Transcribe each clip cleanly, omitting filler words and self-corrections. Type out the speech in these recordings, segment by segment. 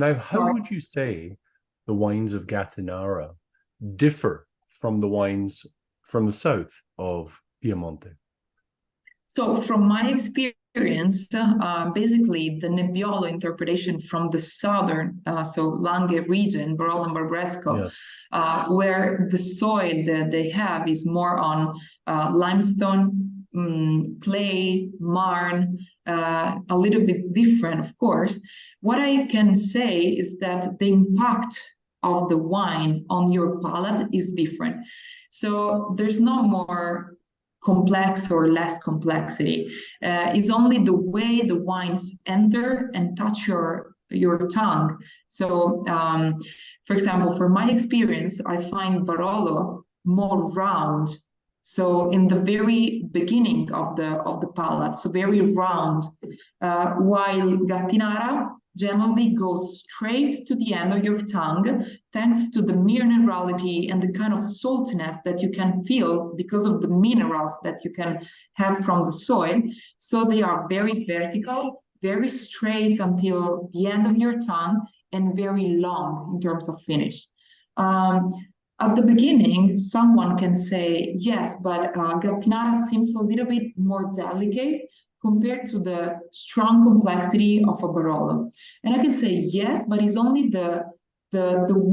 Now, how would you say the wines of Gattinara differ from the wines from the south of Piemonte? So from my experience, basically the Nebbiolo interpretation from the southern, so Langhe region, Barolo and Barbaresco, Yes. where the soil that they have is more on limestone, clay, marn, a little bit different, of course. What I can say is that the impact of the wine on your palate is different. So there's no more complex or less complexity. It's only the way the wines enter and touch your tongue. So, for example, for my experience, I find Barolo more round. So in the very beginning of the palate, so very round, while Gattinara generally goes straight to the end of your tongue, thanks to the minerality and the kind of saltiness that you can feel because of the minerals that you can have from the soil. So they are very vertical, very straight until the end of your tongue, and very long in terms of finish. At the beginning, someone can say, yes, but Gattinara seems a little bit more delicate compared to the strong complexity of a Barolo. And I can say yes, but it's only the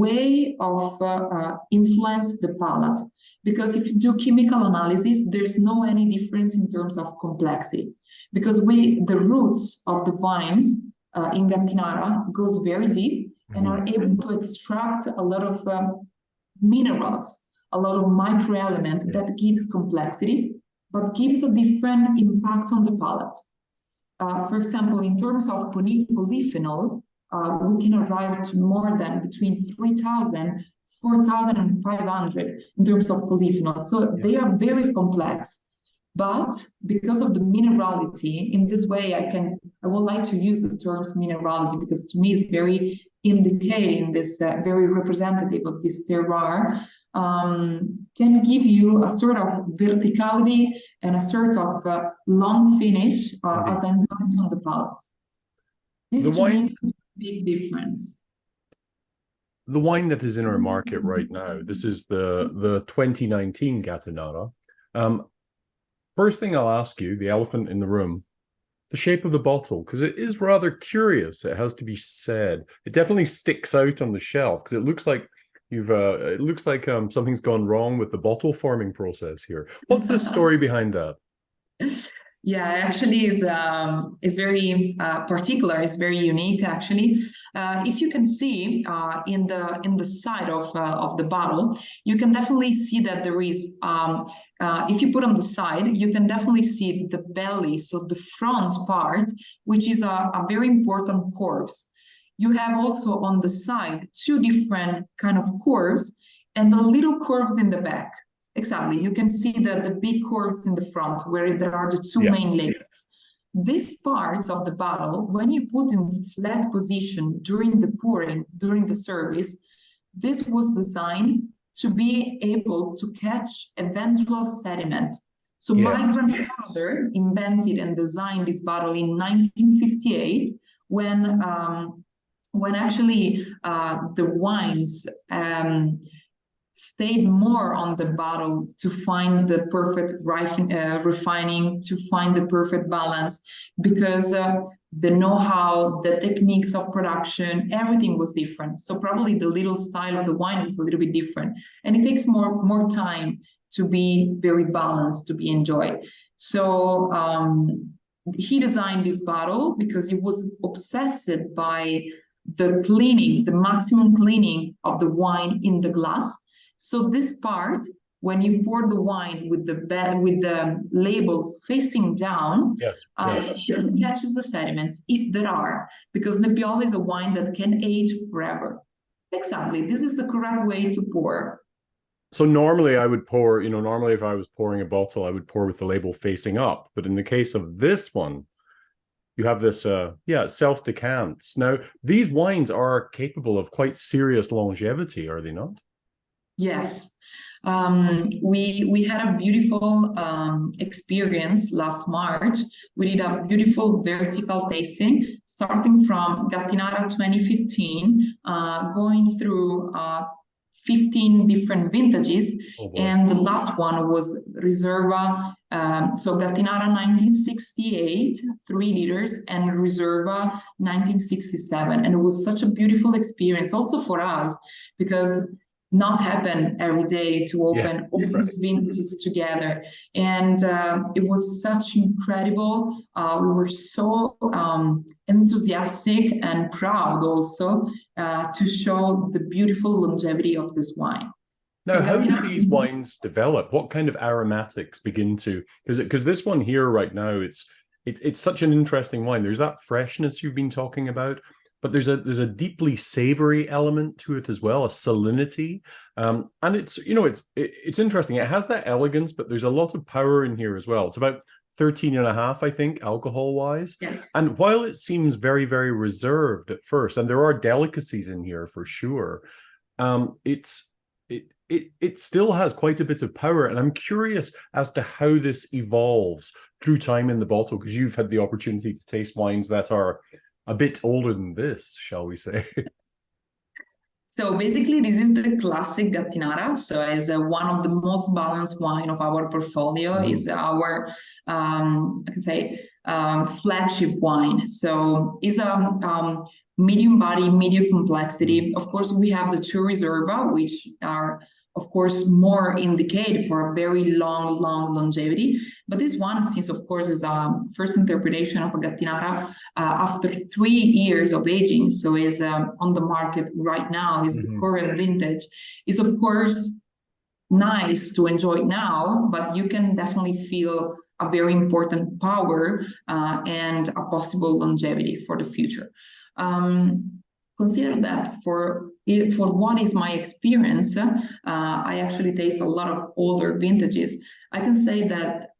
way of influence the palate. Because if you do chemical analysis, there's no any difference in terms of complexity. Because the roots of the vines in Gattinara goes very deep and are able to extract a lot of minerals, a lot of microelement that gives complexity, but gives a different impact on the palate. For example, in terms of polyphenols, we can arrive to more than between 3,000, 4,500 in terms of polyphenols. So they are very complex. But because of the minerality, in this way, I would like to use the terms minerality because to me it's very indicating this, very representative of this terroir, can give you a sort of verticality and a sort of long finish as I'm going on the palate. This to me is a big difference. The wine that is in our market right now, this is the 2019 Gattinara. First thing I'll ask you, the elephant in the room, the shape of the bottle, because it is rather curious. It has to be said. It definitely sticks out on the shelf because it looks like something's gone wrong with the bottle forming process here. What's the story behind that? Yeah, actually is very particular. It's very unique, actually. If you can see in the side of the bottle, you can definitely see that there is. If you put on the side, you can definitely see the belly, so the front part, which is a very important curves. You have also on the side 2 different kind of curves and the little curves in the back. Exactly. You can see the big curves in the front where there are the 2 main layers. This part of the bottle, when you put in flat position during the pouring, during the service, this was designed to be able to catch eventual sediment. So my grandfather invented and designed this bottle in 1958 when actually the wines stayed more on the bottle to find the perfect refining, to find the perfect balance, because the know-how, the techniques of production, everything was different. So probably the little style of the wine was a little bit different. And it takes more time to be very balanced, to be enjoyed. So he designed this bottle because he was obsessed by the cleaning, the maximum cleaning of the wine in the glass. So this part, when you pour the wine with the labels facing down, it catches the sediments, if there are, because Nebbiolo is a wine that can age forever. Exactly, this is the correct way to pour. So normally I would pour, normally if I was pouring a bottle, I would pour with the label facing up. But in the case of this one, you have this, self-decants. Now, these wines are capable of quite serious longevity, are they not? Yes. We had a beautiful experience last March. We did a beautiful vertical tasting. starting from Gattinara 2015, going through 15 different vintages, and the last one was Riserva. So Gattinara 1968, 3 liters, and Riserva 1967. And it was such a beautiful experience also for us, because not happen every day to open all these vintages together. And it was such incredible. We were so enthusiastic and proud also to show the beautiful longevity of this wine. Now, so how do these wines develop? What kind of aromatics begin to, because this one here right now, it's such an interesting wine. There's that freshness you've been talking about, but there's a deeply savory element to it as well, a salinity, and it's it's interesting. It has that elegance, but there's a lot of power in here as well. It's about 13.5, I think, alcohol wise. Yes. And while it seems very, very reserved at first, and there are delicacies in here for sure, it still has quite a bit of power. And I'm curious as to how this evolves through time in the bottle, because you've had the opportunity to taste wines that are a bit older than this, shall we say. So basically, this is the classic Gattinara. So as one of the most balanced wine of our portfolio, is our, I can say, flagship wine. So it's a medium body, medium complexity. Of course, we have the 2 Riserva, which are, of course, more indicated for a very long longevity. But this one, since of course is a first interpretation of a Gattinara after 3 years of aging, so is on the market right now, is the current vintage, is of course nice to enjoy now, but you can definitely feel a very important power and a possible longevity for the future. Consider that for what is my experience, I actually taste a lot of older vintages. I can say that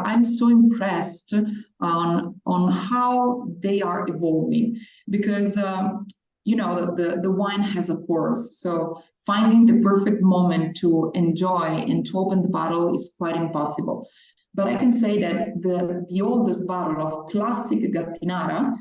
I'm so impressed on how they are evolving, because the wine has a course. So finding the perfect moment to enjoy and to open the bottle is quite impossible. But I can say that the oldest bottle of classic Gattinara,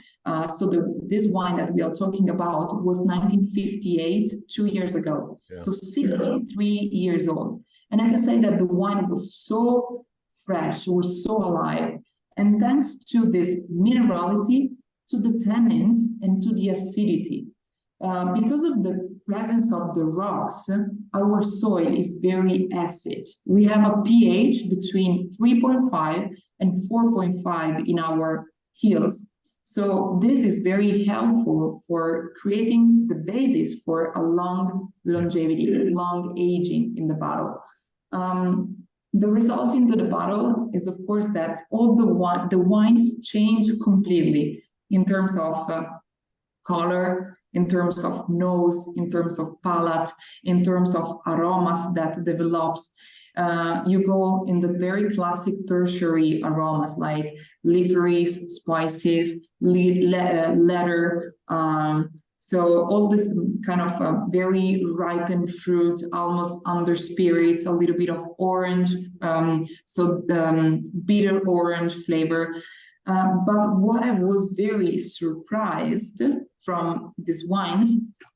this wine that we are talking about, was 1958, 2 years ago. Yeah. So 63 years old. And I can say that the wine was so fresh, was so alive. And thanks to this minerality, to the tannins, and to the acidity. Because of the presence of the rocks, our soil is very acid. We have a pH between 3.5 and 4.5 in our hills. So this is very helpful for creating the basis for a long longevity, long aging in the bottle. The result into the bottle is, of course, that all the wines change completely in terms of color, in terms of nose, in terms of palate, in terms of aromas that develops. You go in the very classic tertiary aromas like licorice, spices, leather. So all this kind of very ripened fruit, almost under spirits, a little bit of orange, so the bitter orange flavor. But what I was very surprised from these wines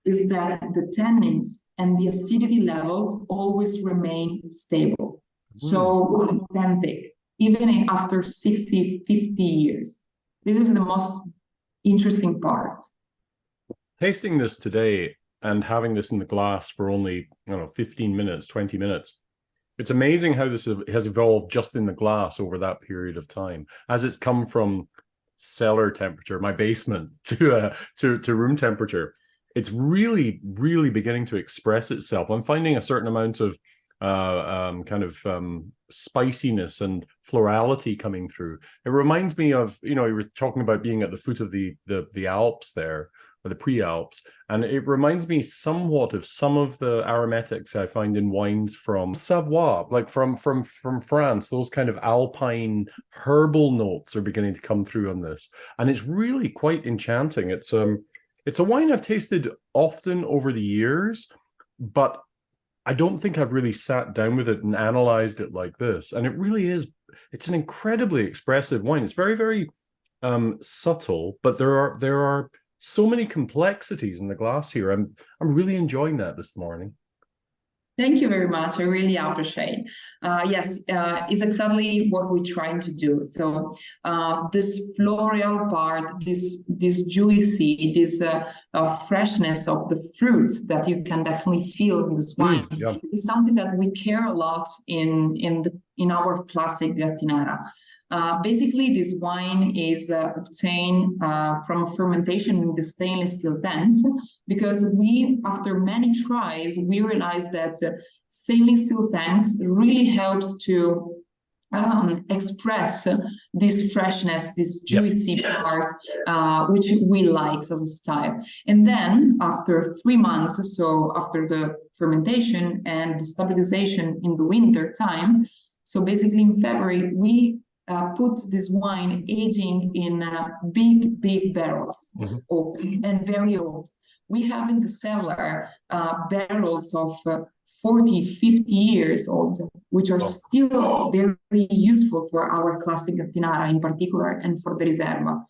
is that the tannins and the acidity levels always remain stable. So authentic, even after 60, 50 years. This is the most interesting part. Tasting this today and having this in the glass for only, 15 minutes, 20 minutes, it's amazing how this has evolved just in the glass over that period of time, as it's come from cellar temperature, my basement, to room temperature. It's really, really beginning to express itself. I'm finding a certain amount of spiciness and florality coming through. It reminds me of, you were talking about being at the foot of the Alps there, or the pre-Alps, and it reminds me somewhat of some of the aromatics I find in wines from Savoie, like from France. Those kind of alpine herbal notes are beginning to come through on this, and it's really quite enchanting. It's a wine I've tasted often over the years, but I don't think I've really sat down with it and analyzed it like this. And it really is, it's an incredibly expressive wine. It's very, very subtle, but there are so many complexities in the glass here. I'm really enjoying that this morning. Thank you very much. I really appreciate. Yes, it's exactly what we're trying to do. So this floral part, this juicy, this freshness of the fruits that you can definitely feel in this wine Yeah. is something that we care a lot in our classic Gattinara. Basically, this wine is obtained from fermentation in the stainless steel tanks because after many tries, we realized that stainless steel tanks really helps to express this freshness, this juicy part, which we like as a style. And then after 3 months, so after the fermentation and the stabilization in the winter time, so basically in February, we put this wine aging in big barrels, open and very old. We have in the cellar barrels of 40, 50 years old, which are still very useful for our classic Gattinara in particular and for the Riserva.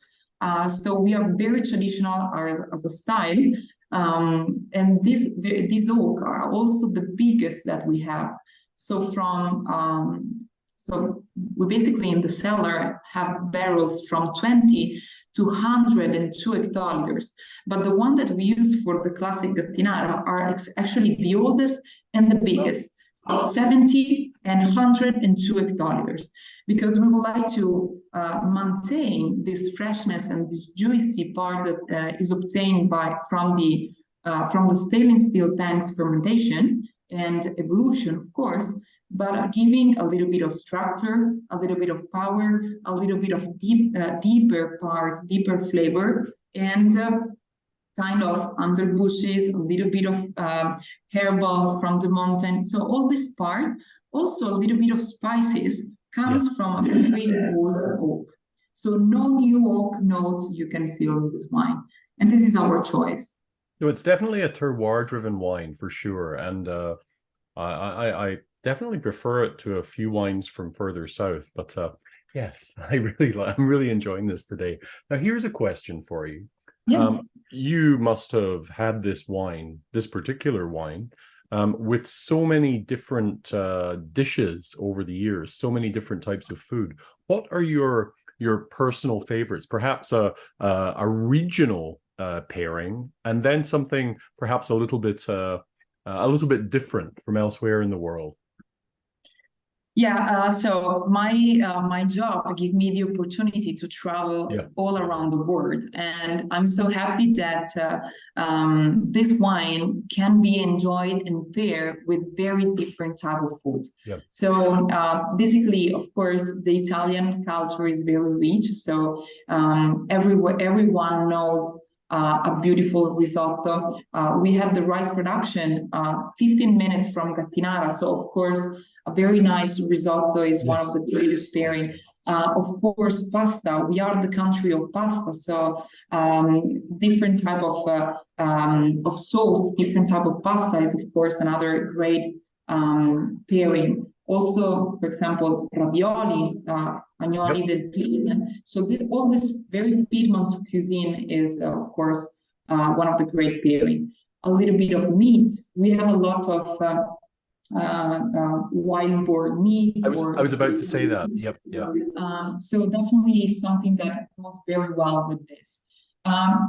So we are very traditional as a style. And these oak are also the biggest that we have. So so we basically in the cellar have barrels from 20 to 102 hectoliters. But the one that we use for the classic Gattinara are actually the oldest and the biggest. So 70 and 102 hectoliters, because we would like to maintain this freshness and this juicy part that is obtained from the stainless steel tanks fermentation and evolution, of course, but giving a little bit of structure, a little bit of power, a little bit of deeper flavor, and kind of under bushes, a little bit of herbal from the mountain. So all this part, also a little bit of spices, comes from a very old oak. So no new oak notes you can feel in this wine. And this is our choice. No, it's definitely a terroir-driven wine for sure, and I definitely prefer it to a few wines from further south. But yes, I'm really enjoying this today. Now, here's a question for you. Yeah. You must have had this particular wine, with so many different dishes over the years, so many different types of food. What are your personal favorites? Perhaps a regional pairing, and then something perhaps a little bit different from elsewhere in the world. Yeah, so my job gave me the opportunity to travel all around the world, and I'm so happy that this wine can be enjoyed and paired with very different type of food. So basically, of course, the Italian culture is very rich. So everyone knows a beautiful risotto. We have the rice production 15 minutes from Gattinara, so of course a very nice risotto is one of the greatest pairing. Of course, pasta. We are the country of pasta, so different type of sauce, different type of pasta is of course another great pairing. Also, for example, ravioli, agnoli del Piedmont. So all this very Piedmont cuisine is, of course, one of the great pairing. A little bit of meat. We have a lot of wild boar meat. I was about to say that. So definitely something that goes very well with this.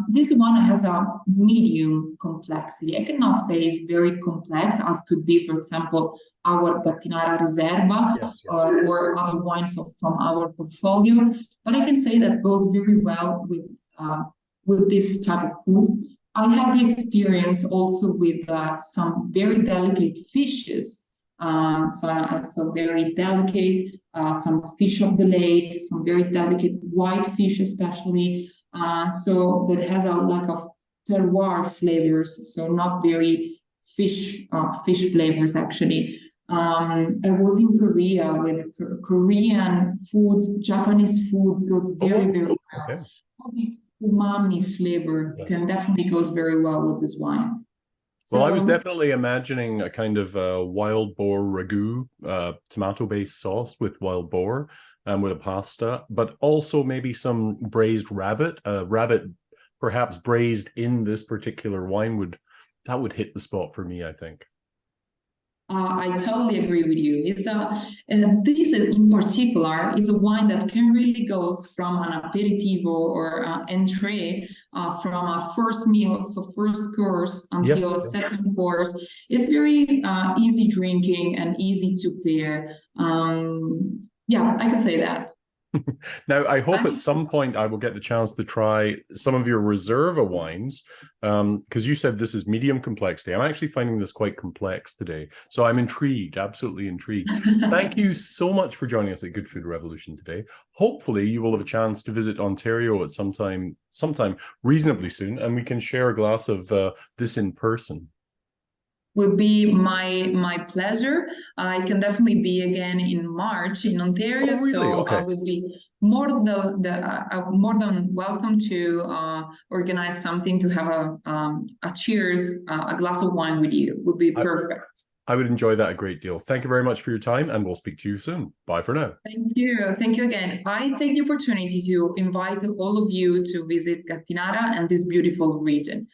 This one has a medium complexity. I cannot say it's very complex, as could be, for example, our Gattinara Riserva or other wines from our portfolio. But I can say that goes very well with this type of food. I had the experience also with some very delicate fishes. So very delicate, some fish of the lake, some very delicate white fish especially. So that has a lack of terroir flavors, so not very fish flavors actually. I was in Korea with Korean food, Japanese food goes very well. All this umami flavor can definitely goes very well with this wine. Well, I was definitely imagining a kind of wild boar ragu, tomato-based sauce with wild boar. with a pasta, but also maybe some braised rabbit. Rabbit perhaps braised in this particular wine would hit the spot for me, I think. I totally agree with you. This is in particular is a wine that can really goes from an aperitivo or entree, from a first meal, so first course until a second course. It's very easy drinking and easy to pair. Yeah, I can say that. Now, I hope at some point I will get the chance to try some of your Reserva wines, because you said this is medium complexity. I'm actually finding this quite complex today. So I'm intrigued, absolutely intrigued. Thank you so much for joining us at Good Food Revolution today. Hopefully you will have a chance to visit Ontario at sometime reasonably soon, and we can share a glass of this in person. Will be my pleasure. I can definitely be again in March in Ontario, really? so Okay. I will be more than welcome to organize something to have a cheers, a glass of wine with you. Would be perfect. I would enjoy that a great deal. Thank you very much for your time, and we'll speak to you soon. Bye for now. Thank you again. I take the opportunity to invite all of you to visit Gattinara and this beautiful region.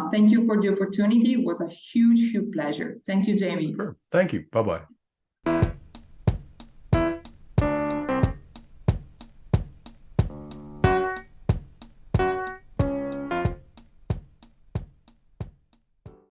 Thank you for the opportunity. It was a huge pleasure. Thank you, Jamie. Sure. Thank you. Bye-bye.